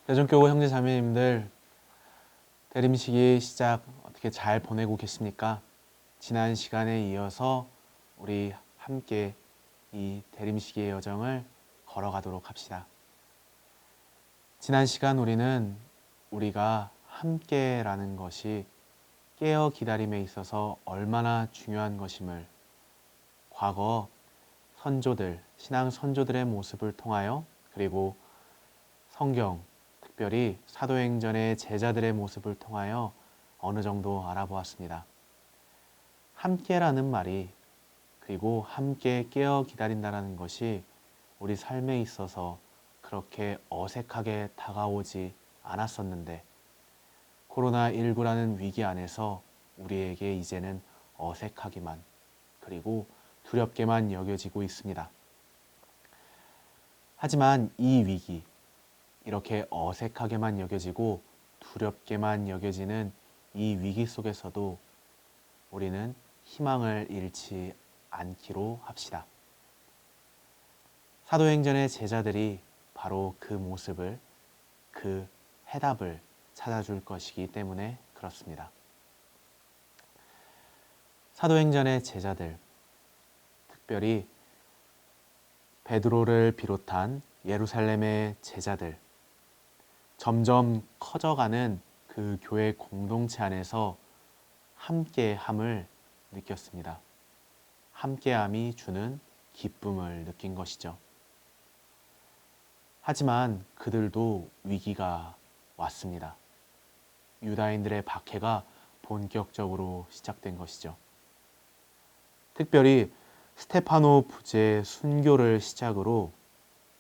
대전교구 형제 자매님들, 대림식이 시작 어떻게 잘 보내고 계십니까? 지난 시간에 이어서 우리 함께 이 대림식의 여정을 걸어가도록 합시다. 지난 시간 우리는 우리가 함께라는 것이 깨어 기다림에 있어서 얼마나 중요한 것임을 과거 선조들, 신앙 선조들의 모습을 통하여 그리고 성경, 특별히 사도행전의 제자들의 모습을 통하여 어느 정도 알아보았습니다. 함께라는 말이 그리고 함께 깨어 기다린다는 것이 우리 삶에 있어서 그렇게 어색하게 다가오지 않았었는데 코로나19라는 위기 안에서 우리에게 이제는 어색하기만 그리고 두렵게만 여겨지고 있습니다. 하지만 이 위기, 이렇게 어색하게만 여겨지고 두렵게만 여겨지는 이 위기 속에서도 우리는 희망을 잃지 않기로 합시다. 사도행전의 제자들이 바로 그 모습을, 그 해답을 찾아줄 것이기 때문에 그렇습니다. 사도행전의 제자들, 특별히 베드로를 비롯한 예루살렘의 제자들, 점점 커져가는 그 교회 공동체 안에서 함께함을 느꼈습니다. 함께함이 주는 기쁨을 느낀 것이죠. 하지만 그들도 위기가 왔습니다. 유다인들의 박해가 본격적으로 시작된 것이죠. 특별히 스테파노 부제 순교를 시작으로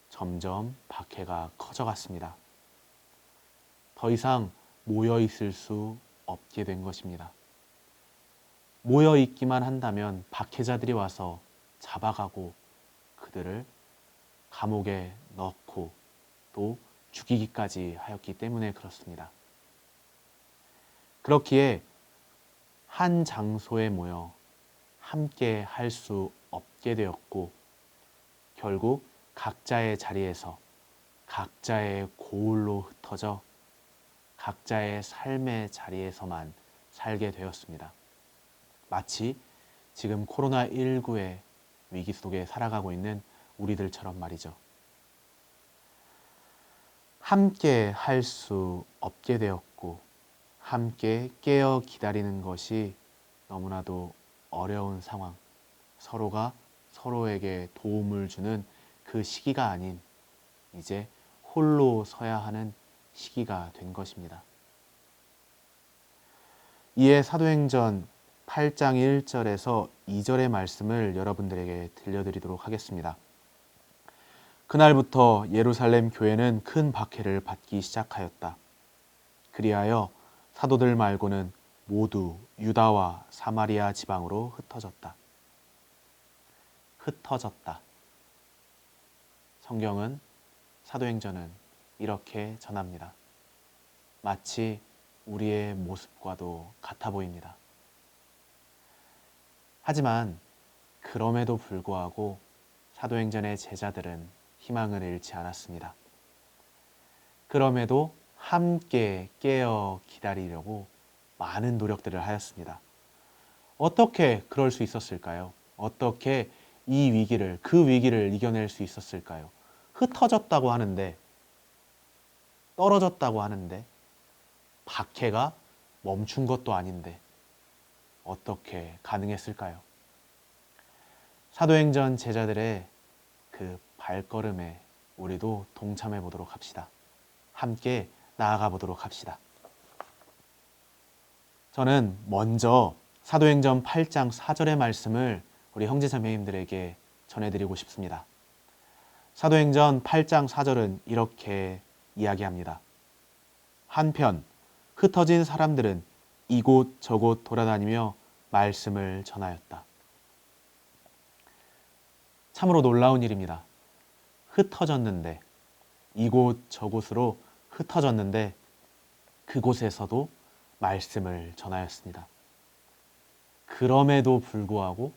점점 박해가 커져갔습니다. 더 이상 모여 있을 수 없게 된 것입니다. 모여 있기만 한다면 박해자들이 와서 잡아가고 그들을 감옥에 넣고 또 죽이기까지 하였기 때문에 그렇습니다. 그렇기에 한 장소에 모여 함께 할 수 없게 되었고 결국 각자의 자리에서 각자의 고울로 흩어져 각자의 삶의 자리에서만 살게 되었습니다. 마치 지금 코로나19의 위기 속에 살아가고 있는 우리들처럼 말이죠. 함께 할 수 없게 되었고 함께 깨어 기다리는 것이 너무나도 어려운 상황, 서로가 서로에게 도움을 주는 그 시기가 아닌 이제 홀로 서야 하는 시기가 된 것입니다. 이에 사도행전 8장 1절에서 2절의 말씀을 여러분들에게 들려드리도록 하겠습니다. 그날부터 예루살렘 교회는 큰 박해를 받기 시작하였다. 그리하여 사도들 말고는 모두 유다와 사마리아 지방으로 흩어졌다. 흩어졌다. 성경은, 사도행전은 이렇게 전합니다. 마치 우리의 모습과도 같아 보입니다. 하지만 그럼에도 불구하고 사도행전의 제자들은 희망을 잃지 않았습니다. 그럼에도 함께 깨어 기다리려고 많은 노력들을 하였습니다. 어떻게 그럴 수 있었을까요? 어떻게 이 위기를, 그 위기를 이겨낼 수 있었을까요? 흩어졌다고 하는데, 떨어졌다고 하는데, 박해가 멈춘 것도 아닌데, 어떻게 가능했을까요? 사도행전 제자들의 그 발걸음에 우리도 동참해 보도록 합시다. 함께 나아가 보도록 합시다. 저는 먼저 사도행전 8장 4절의 말씀을 우리 형제자매님들에게 전해드리고 싶습니다. 사도행전 8장 4절은 이렇게 이야기합니다. 한편 흩어진 사람들은 이곳 저곳 돌아다니며 말씀을 전하였다. 참으로 놀라운 일입니다. 흩어졌는데, 이곳 저곳으로 흩어졌는데 그곳에서도 말씀을 전하였습니다. 그럼에도 불구하고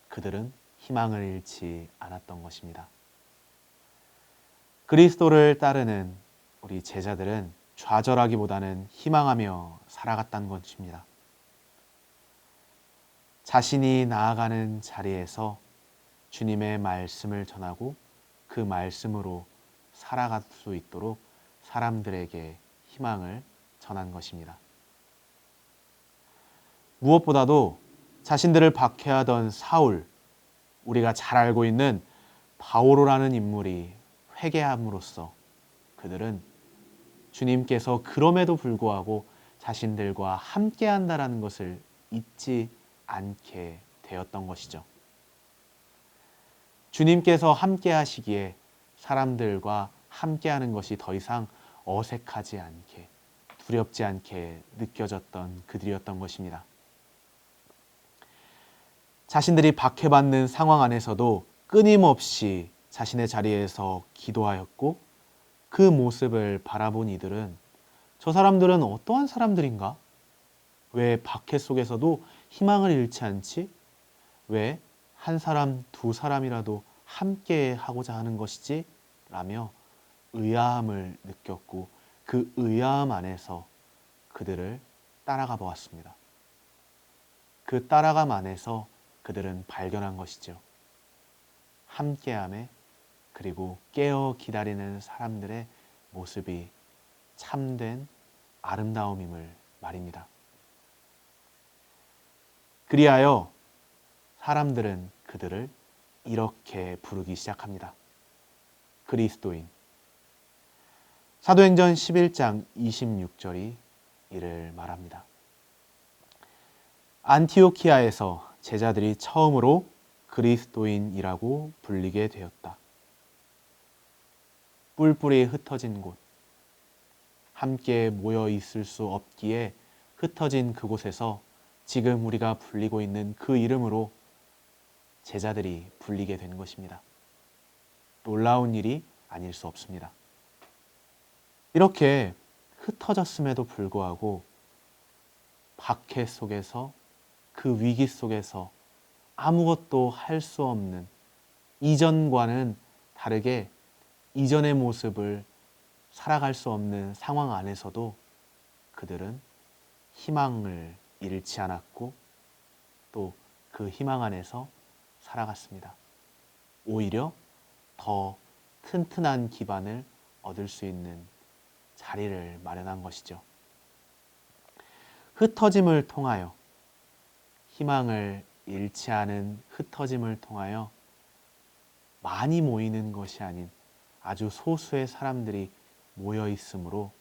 그들은 희망을 잃지 않았던 것입니다. 그리스도를 따르는 우리 제자들은 좌절하기보다는 희망하며 살아갔다는 것입니다. 자신이 나아가는 자리에서 주님의 말씀을 전하고 그 말씀으로 살아갈 수 있도록 사람들에게 희망을 전한 것입니다. 무엇보다도 자신들을 박해하던 사울, 우리가 잘 알고 있는 바오로라는 인물이 회개함으로써 그들은 주님께서 그럼에도 불구하고 자신들과 함께 한다라는 것을 잊지 않게 되었던 것이죠. 주님께서 함께 하시기에 사람들과 함께 하는 것이 더 이상 어색하지 않게, 두렵지 않게 느껴졌던 그들이었던 것입니다. 자신들이 박해받는 상황 안에서도 끊임없이 자신의 자리에서 기도하였고 그 모습을 바라본 이들은 저 사람들은 어떠한 사람들인가? 왜 박해 속에서도 희망을 잃지 않지? 왜 한 사람, 두 사람이라도 함께 하고자 하는 것이지? 라며 의아함을 느꼈고 그 의아함 안에서 그들을 따라가 보았습니다. 그 따라감 안에서 그들은 발견한 것이죠. 함께함에 그리고 깨어 기다리는 사람들의 모습이 참된 아름다움임을 말입니다. 그리하여 사람들은 그들을 이렇게 부르기 시작합니다. 그리스도인. 사도행전 11장 26절이 이를 말합니다. 안티오키아에서 제자들이 처음으로 그리스도인이라고 불리게 되었다. 뿔뿔이 흩어진 곳, 함께 모여 있을 수 없기에 흩어진 그곳에서 지금 우리가 불리고 있는 그 이름으로 제자들이 불리게 된 것입니다. 놀라운 일이 아닐 수 없습니다. 이렇게 흩어졌음에도 불구하고 박해 속에서 그 위기 속에서 아무것도 할 수 없는 이전과는 다르게 이전의 모습을 살아갈 수 없는 상황 안에서도 그들은 희망을 잃지 않았고 또 그 희망 안에서 살아갔습니다. 오히려 더 튼튼한 기반을 얻을 수 있는 자리를 마련한 것이죠. 흩어짐을 통하여 희망을 잃지 않은 흩어짐을 통하여 많이 모이는 것이 아닌 아주 소수의 사람들이 모여 있으므로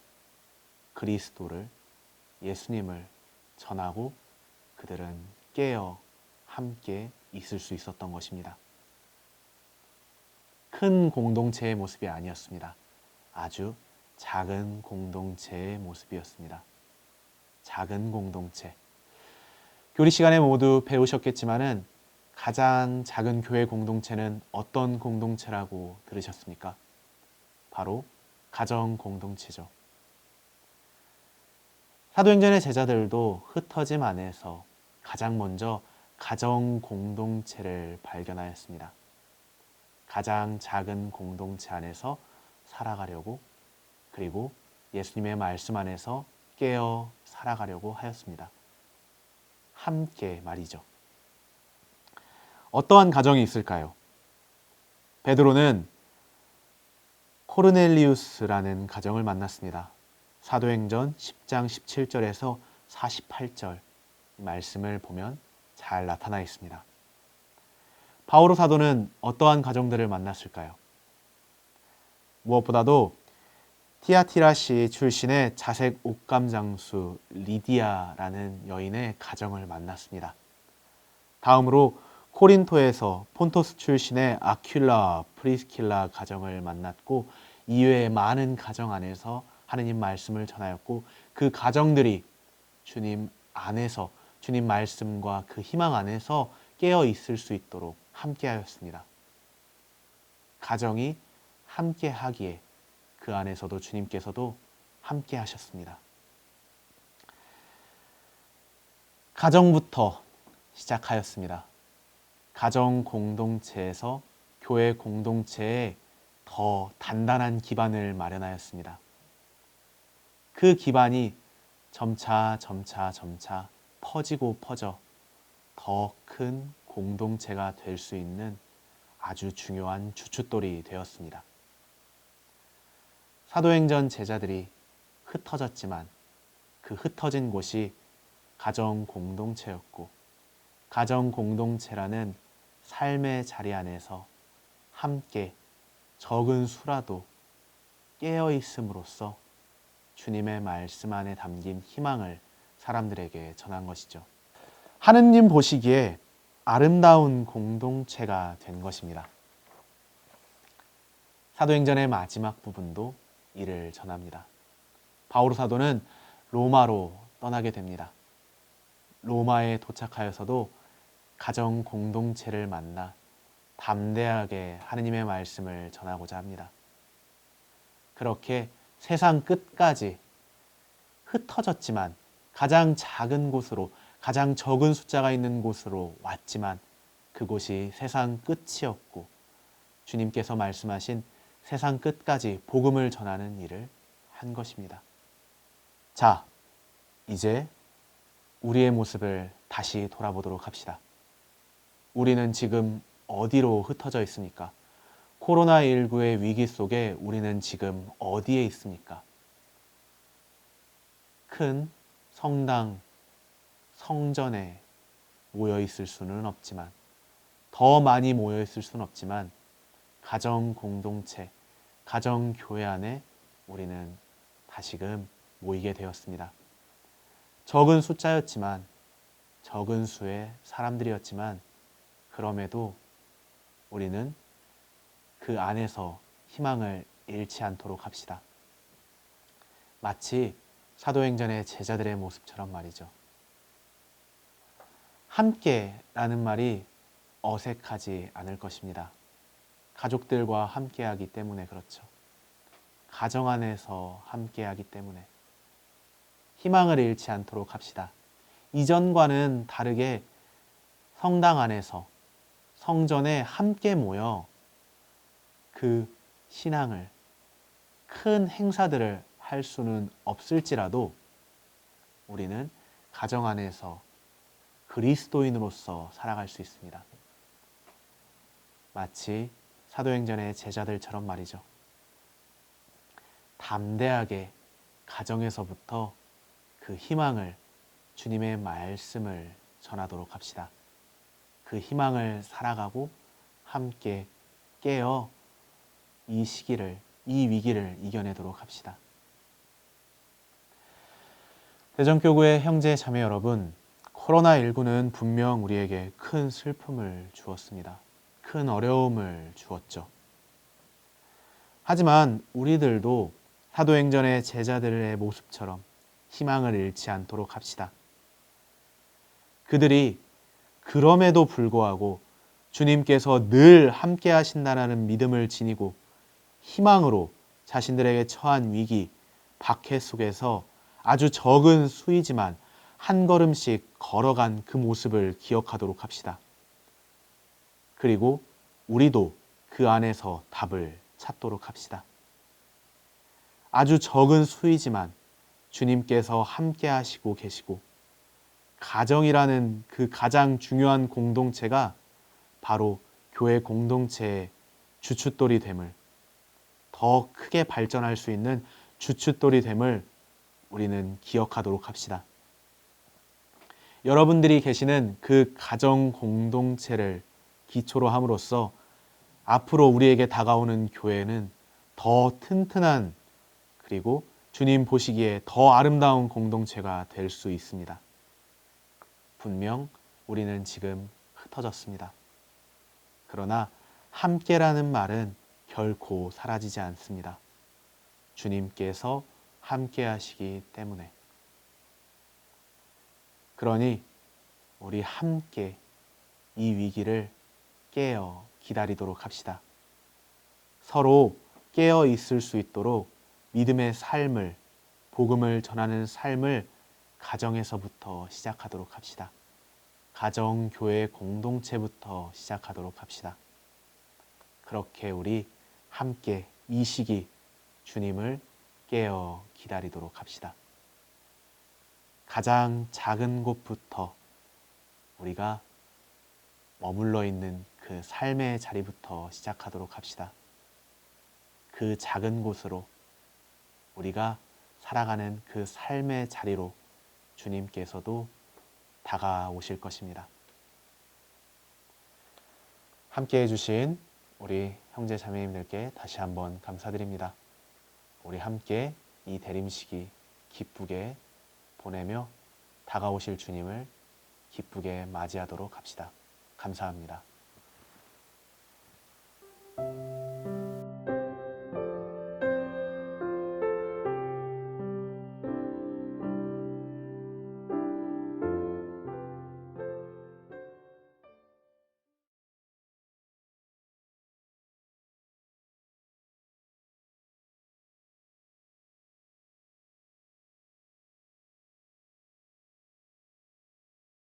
그리스도를 예수님을 전하고 그들은 깨어 함께 있을 수 있었던 것입니다. 큰 공동체의 모습이 아니었습니다. 아주 작은 공동체의 모습이었습니다. 작은 공동체. 교리 시간에 모두 배우셨겠지만은 가장 작은 교회 공동체는 어떤 공동체라고 들으셨습니까? 바로 가정 공동체죠. 사도행전의 제자들도 흩어짐 안에서 가장 먼저 가정 공동체를 발견하였습니다. 가장 작은 공동체 안에서 살아가려고 그리고 예수님의 말씀 안에서 깨어 살아가려고 하였습니다. 함께 말이죠. 어떠한 가정이 있을까요? 베드로는 코르넬리우스라는 가정을 만났습니다. 사도행전 10장 17절에서 48절 말씀을 보면 잘 나타나 있습니다. 바오로 사도는 어떠한 가정들을 만났을까요? 무엇보다도 티아티라시 출신의 자색 옷감 장수 리디아라는 여인의 가정을 만났습니다. 다음으로 코린토에서 폰토스 출신의 아큘라와 프리스킬라 가정을 만났고 이외의 많은 가정 안에서 하느님 말씀을 전하였고 그 가정들이 주님 안에서 주님 말씀과 그 희망 안에서 깨어 있을 수 있도록 함께하였습니다. 가정이 함께하기에 그 안에서도 주님께서도 함께하셨습니다. 가정부터 시작하였습니다. 가정 공동체에서 교회 공동체에 더 단단한 기반을 마련하였습니다. 그 기반이 점차 퍼지고 퍼져 더 큰 공동체가 될 수 있는 아주 중요한 주춧돌이 되었습니다. 사도행전 제자들이 흩어졌지만 그 흩어진 곳이 가정 공동체였고, 가정 공동체라는 삶의 자리 안에서 함께 적은 수라도 깨어 있음으로써 주님의 말씀 안에 담긴 희망을 사람들에게 전한 것이죠. 하느님 보시기에 아름다운 공동체가 된 것입니다. 사도행전의 마지막 부분도 이를 전합니다. 바오로 사도는 로마로 떠나게 됩니다. 로마에 도착하여서도 가정 공동체를 만나 담대하게 하느님의 말씀을 전하고자 합니다. 그렇게 세상 끝까지 흩어졌지만 가장 작은 곳으로, 가장 적은 숫자가 있는 곳으로 왔지만 그곳이 세상 끝이었고, 주님께서 말씀하신 세상 끝까지 복음을 전하는 일을 한 것입니다. 자, 이제 우리의 모습을 다시 돌아보도록 합시다. 우리는 지금 어디로 흩어져 있습니까? 코로나19의 위기 속에 우리는 지금 어디에 있습니까? 큰 성당, 성전에 모여 있을 수는 없지만, 더 많이 모여 있을 수는 없지만, 가정 공동체, 가정 교회 안에 우리는 다시금 모이게 되었습니다. 적은 숫자였지만, 적은 수의 사람들이었지만, 그럼에도 우리는 그 안에서 희망을 잃지 않도록 합시다. 마치 사도행전의 제자들의 모습처럼 말이죠. 함께라는 말이 어색하지 않을 것입니다. 가족들과 함께하기 때문에 그렇죠. 가정 안에서 함께하기 때문에 희망을 잃지 않도록 합시다. 이전과는 다르게 성당 안에서, 성전에 함께 모여 그 신앙을, 큰 행사들을 할 수는 없을지라도 우리는 가정 안에서 그리스도인으로서 살아갈 수 있습니다. 마치 사도행전의 제자들처럼 말이죠. 담대하게 가정에서부터 그 희망을, 주님의 말씀을 전하도록 합시다. 그 희망을 살아가고 함께 깨어 이 시기를, 이 위기를 이겨내도록 합시다. 대전교구의 형제 자매 여러분, 코로나19는 분명 우리에게 큰 슬픔을 주었습니다. 큰 어려움을 주었죠. 하지만 우리들도 사도행전의 제자들의 모습처럼 희망을 잃지 않도록 합시다. 그들이 그럼에도 불구하고 주님께서 늘 함께 하신다는 믿음을 지니고 희망으로 자신들에게 처한 위기, 박해 속에서 아주 적은 수이지만 한 걸음씩 걸어간 그 모습을 기억하도록 합시다. 그리고 우리도 그 안에서 답을 찾도록 합시다. 아주 적은 수이지만 주님께서 함께 하시고 계시고, 가정이라는 그 가장 중요한 공동체가 바로 교회 공동체의 주춧돌이 됨을, 더 크게 발전할 수 있는 주춧돌이 됨을 우리는 기억하도록 합시다. 여러분들이 계시는 그 가정 공동체를 기초로 함으로써 앞으로 우리에게 다가오는 교회는 더 튼튼한, 그리고 주님 보시기에 더 아름다운 공동체가 될 수 있습니다. 분명 우리는 지금 흩어졌습니다. 그러나 함께라는 말은 결코 사라지지 않습니다. 주님께서 함께 하시기 때문에. 그러니 우리 함께 이 위기를 깨어 기다리도록 합시다. 서로 깨어 있을 수 있도록 믿음의 삶을, 복음을 전하는 삶을 가정에서부터 시작하도록 합시다. 가정, 교회, 공동체부터 시작하도록 합시다. 그렇게 우리 함께 이 시기 주님을 깨어 기다리도록 합시다. 가장 작은 곳부터 우리가 머물러 있는 그 삶의 자리부터 시작하도록 합시다. 그 작은 곳으로 우리가 살아가는 그 삶의 자리로 주님께서도 다가오실 것입니다. 함께 해주신 우리 형제 자매님들께 다시 한번 감사드립니다. 우리 함께 이 대림시기 기쁘게 보내며 다가오실 주님을 기쁘게 맞이하도록 합시다. 감사합니다.